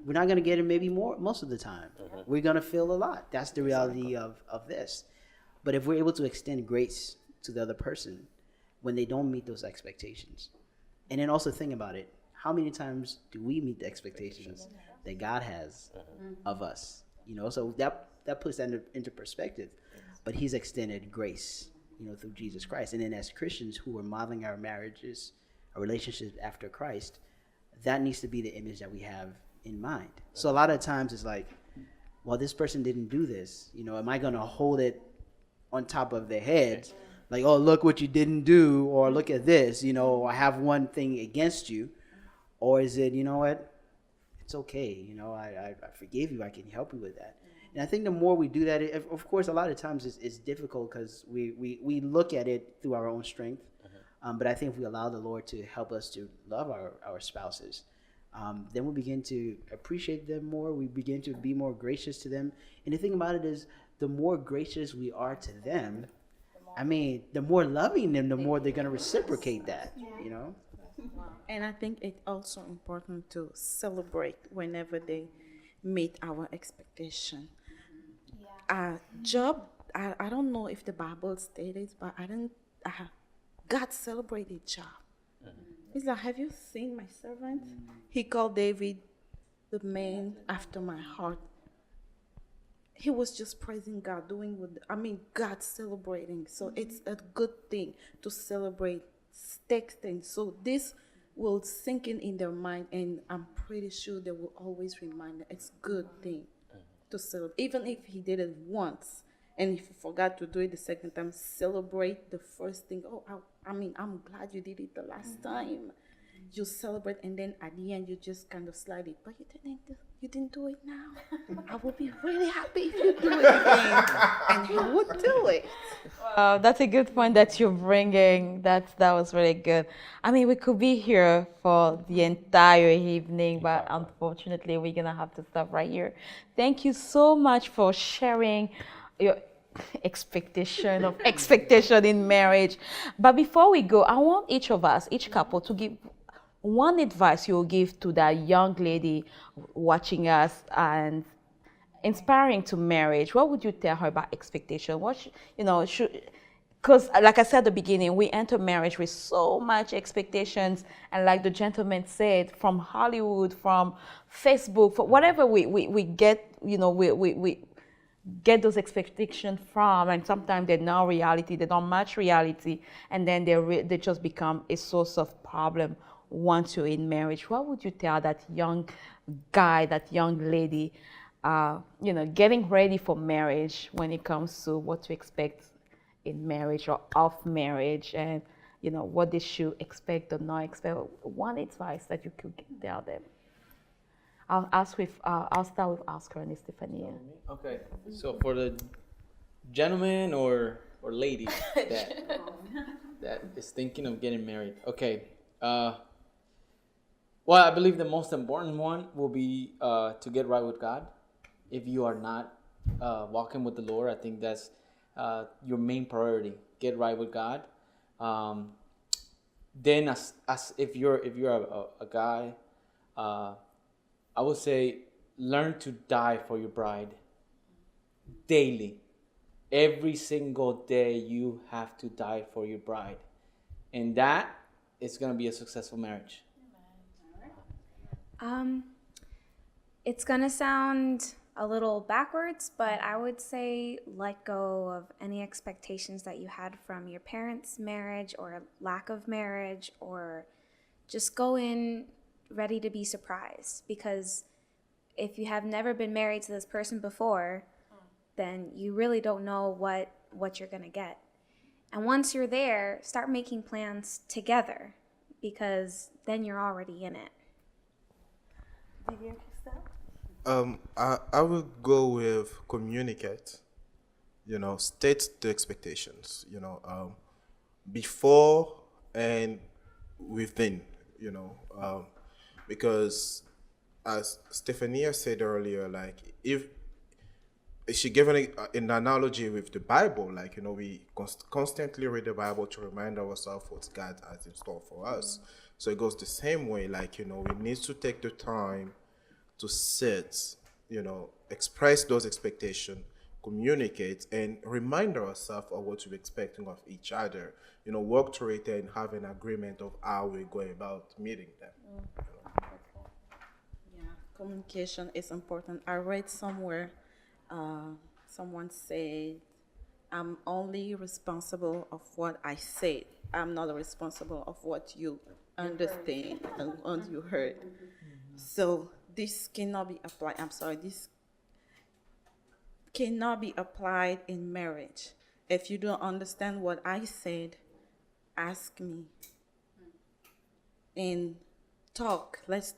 We're not going to get it maybe most of the time. We're going to feel a lot. That's the reality of this. But if we're able to extend grace to the other person when they don't meet those expectations, and then also think about it, how many times do we meet the expectations that God has of us? So that puts that into perspective. But he's extended grace, through Jesus Christ. And then as Christians who are modeling our marriages, our relationships after Christ, that needs to be the image that we have in mind. So a lot of times it's like, well, this person didn't do this. Am I going to hold it on top of their heads? Like, oh, look what you didn't do, or look at this, I have one thing against you. Or is it, you know what? It's okay. I forgive you. I can help you with that. And I think the more we do that, of course, a lot of times it's difficult because we look at it through our own strength. But I think if we allow the Lord to help us to love our spouses, then we begin to appreciate them more. We begin to be more gracious to them. And the thing about it is, the more gracious we are to them, the more loving them, the more they're going to reciprocate that, And I think it's also important to celebrate whenever they meet our expectation. Job, I don't know if the Bible stated, but God celebrated Job. He's like, have you seen my servant? He called David the man after my heart. He was just praising God, God celebrating. So it's a good thing to celebrate texting. So this will sink in their mind, and I'm pretty sure they will always remind them it's a good thing to celebrate. Even if he did it once, and if you forgot to do it the second time, celebrate the first thing. Oh, I'm glad you did it the last time. you celebrate, and then at the end you just kind of slide it. But you didn't do it now. I would be really happy if you do it again, and you would do it. That's a good point that you're bringing. That was really good. I mean, we could be here for the entire evening, but unfortunately, we're gonna have to stop right here. Thank you so much for sharing your expectation in marriage. But before we go, I want each of us, each couple, to give one advice you will give to that young lady watching us and inspiring to marriage. What would you tell her about expectation? What because like I said at the beginning, we enter marriage with so much expectations, and like the gentleman said, from Hollywood, from Facebook, for whatever we get, we get those expectations from, and sometimes they're not reality, they don't match reality, and then they just become a source of problem once you're in marriage. What would you tell that young guy, that young lady, getting ready for marriage when it comes to what to expect in marriage or off marriage, and what they should expect or not expect? One advice that you could tell them. I'll start with Oscar and Estefania. Okay, so for the gentleman or lady that is thinking of getting married, okay. Well, I believe the most important one will be to get right with God. If you are not walking with the Lord, I think that's your main priority. Get right with God. Then, as if you're a guy, I would say learn to die for your bride daily. Every single day you have to die for your bride, and that is going to be a successful marriage. It's gonna sound a little backwards, but I would say let go of any expectations that you had from your parents' marriage or lack of marriage, or just go in ready to be surprised. Because if you have never been married to this person before, then you really don't know what you're gonna get. And once you're there, start making plans together, because then you're already in it. I will go with communicate. State the expectations. Before and within. Because as Stefania said earlier, like if she gave an analogy with the Bible, like we constantly read the Bible to remind ourselves what God has in store for us. So it goes the same way, like we need to take the time to sit, express those expectations, communicate, and remind ourselves of what we're expecting of each other. Work through it and have an agreement of how we're going about meeting them. Yeah, communication is important. I read somewhere, someone said, I'm only responsible of what I said. I'm not responsible of what you understand and what you heard. So this cannot be applied. This cannot be applied in marriage. If you don't understand what I said, ask me. And talk. Let's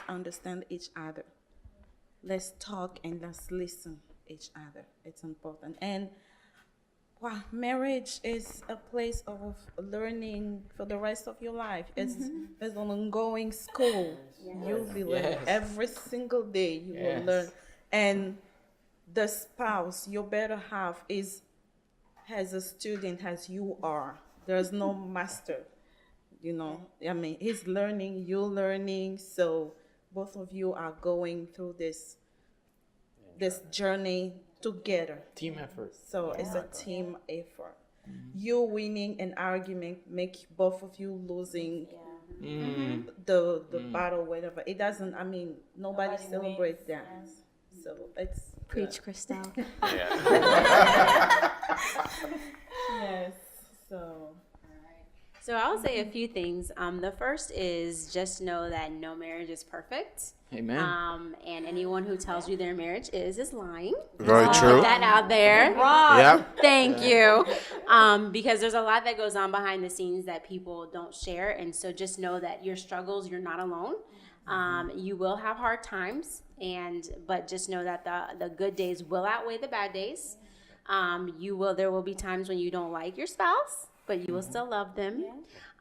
understand each other. Let's talk and let's listen each other. It's important. And marriage is a place of learning for the rest of your life. It's an ongoing school. You'll be learning every single day. You will learn. And the spouse you better have is as a student as you are. There's no master. He's learning, you're learning. So both of you are going through this journey together. Team effort. So it's a team effort. You winning an argument make both of you losing the battle, whatever. It doesn't, nobody celebrates that. So it's Preach, Christelle. yes. So So I'll say a few things. The first is just know that no marriage is perfect. Amen. And anyone who tells you their marriage is lying. Very Put true. that out there. Yeah. Thank you. Because there's a lot that goes on behind the scenes that people don't share. And so just know that your struggles, you're not alone. You will have hard times, but just know that the good days will outweigh the bad days. There will be times when you don't like your spouse, but you will still love them.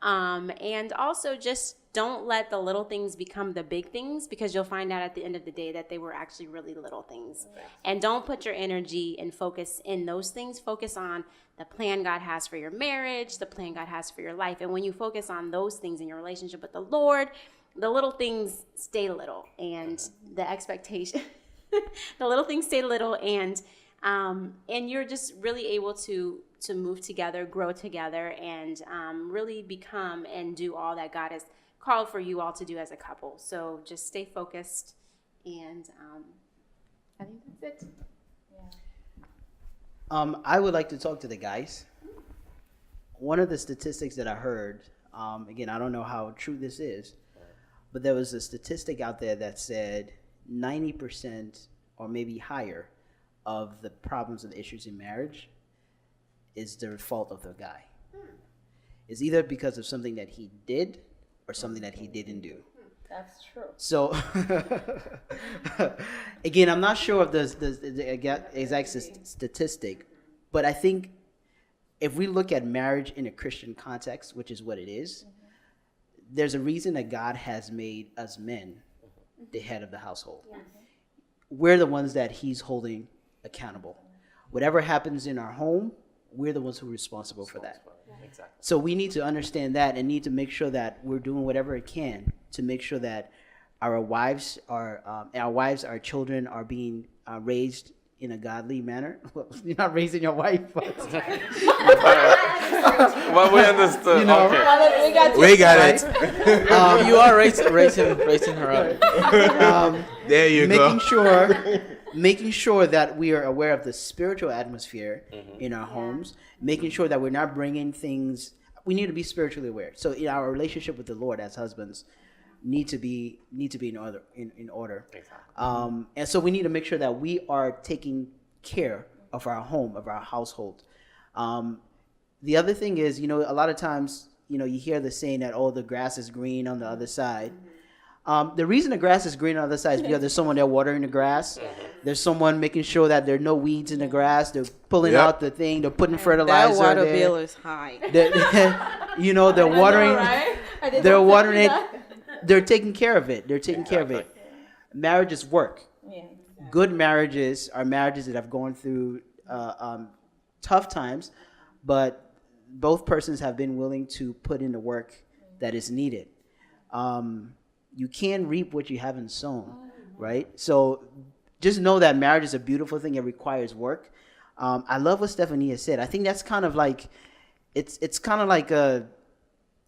And also just don't let the little things become the big things, because you'll find out at the end of the day that they were actually really little things. And don't put your energy and focus in those things. Focus on the plan God has for your marriage, the plan God has for your life. And when you focus on those things in your relationship with the Lord, the little things stay little, and the expectation, the little things stay little, and you're just really able to move together, grow together, and really become and do all that God has called for you all to do as a couple. So just stay focused, and I think that's it. I would like to talk to the guys. One of the statistics that I heard, again, I don't know how true this is, but there was a statistic out there that said 90% or maybe higher of the problems and issues in marriage is the fault of the guy. It's either because of something that he did or something that he didn't do. That's true. So, again, I'm not sure of the exact statistic, but I think if we look at marriage in a Christian context, which is what it is, there's a reason that God has made us men the head of the household. We're the ones that he's holding accountable. Whatever happens in our home, we're the ones who are responsible for that. Exactly. So we need to understand that and need to make sure that we're doing whatever it can to make sure that our wives, our children are being raised in a godly manner. Well, you're not raising your wife, but Well, we understood. You know, okay. We got it. You are raising her up. There you go. making sure that we are aware of the spiritual atmosphere in our homes, making sure that we're not bringing things. We need to be spiritually aware. So in our relationship with the Lord as husbands need to be in order. Exactly. And so we need to make sure that we are taking care of our home, of our household. The other thing is, a lot of times, you hear the saying that, oh, the grass is green on the other side. The reason the grass is green on the other side is because there's someone there watering the grass. There's someone making sure that there are no weeds in the grass. They're pulling out the thing. They're putting fertilizer That water there. bill is high. They're watering. They're watering it. They're taking care of it. Marriage is work. Good marriages are marriages that have gone through tough times, but both persons have been willing to put in the work that is needed. You can reap what you haven't sown, right? So just know that marriage is a beautiful thing. It requires work. I love what Stephanie has said. I think that's kind of like, it's kind of like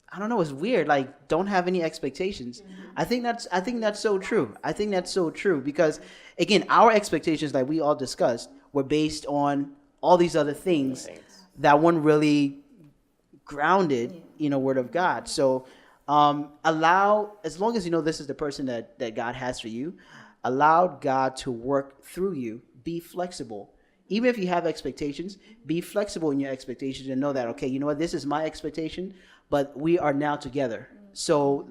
I don't know, it's weird. Like, don't have any expectations. I think that's so true. I think that's so true because, again, our expectations, like we all discussed, were based on all these other things that weren't really grounded in a word of God. So as long as you know this is the person that God has for you, allow God to work through you. Be flexible. Even if you have expectations, be flexible in your expectations and know that, okay, you know what, this is my expectation, but we are now together. So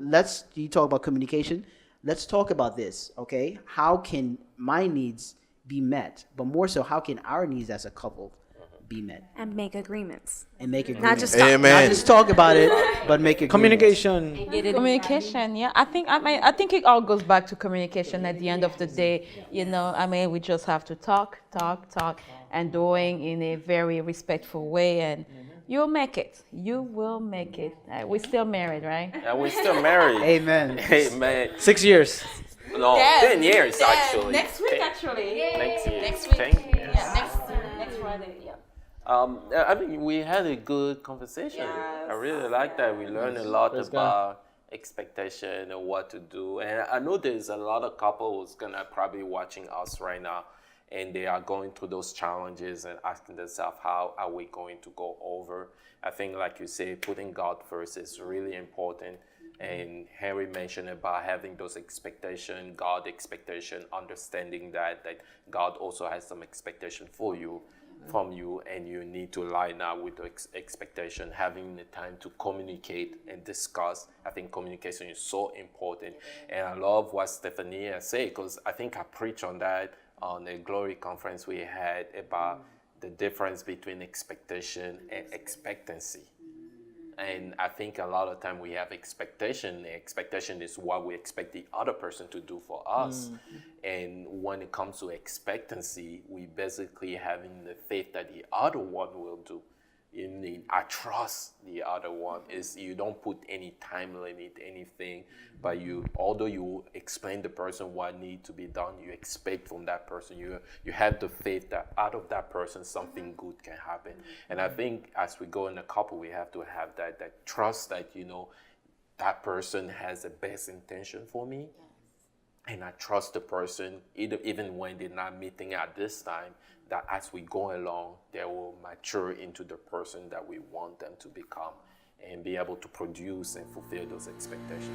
you talk about communication. Let's talk about this, okay? How can my needs be met? But more so, how can our needs as a couple be met? And make agreements. Not just Amen. Not just talk about it, but make agreements. Communication. Communication, yeah. I think it all goes back to communication at the end of the day. We just have to talk, and doing in a very respectful way, and you'll make it. You will make it. We're still married, right? Yeah, we're still married. Amen. Amen. 6 years. No, 10 years actually. Next week, 10 actually. Next year. Next week. 10 years. Next Friday. Yeah. I mean, we had a good conversation. I really like that. We learned a lot Praise about expectation and what to do. And I know there's a lot of couples gonna probably watching us right now, and they are going through those challenges and asking themselves, how are we going to go over? I think, like you say, putting God first is really important. And Henry mentioned about having those expectations, God expectation, understanding that God also has some expectation for you, from you, and you need to line up with the expectation, having the time to communicate and discuss. I think communication is so important. And I love what Stephanie said, because I think I preached on that on the Glory conference we had about the difference between expectation and expectancy. And I think a lot of time we have expectation. The expectation is what we expect the other person to do for us. And when it comes to expectancy, we basically having the faith that the other one will do. I trust the other one. Is you don't put any time limit, anything, but although you explain the person what needs to be done, you expect from that person. You have the faith that out of that person something good can happen. And I think as we go in a couple, we have to have that trust that that person has the best intention for me. And I trust the person, even when they're not meeting at this time, that as we go along, they will mature into the person that we want them to become and be able to produce and fulfill those expectations.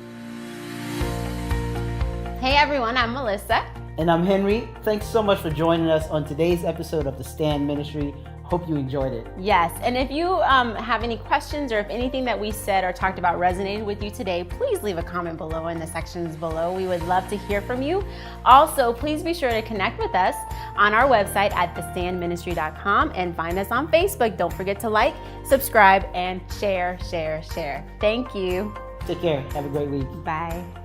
Hey everyone, I'm Melissa. And I'm Henry. Thanks so much for joining us on today's episode of The Stand Ministry. Hope you enjoyed it. Yes, and if you have any questions or if anything that we said or talked about resonated with you today, please leave a comment below in the sections below. We would love to hear from you. Also, please be sure to connect with us on our website at thestandministry.com and find us on Facebook. Don't forget to like, subscribe, and share. Thank you. Take care. Have a great week. Bye.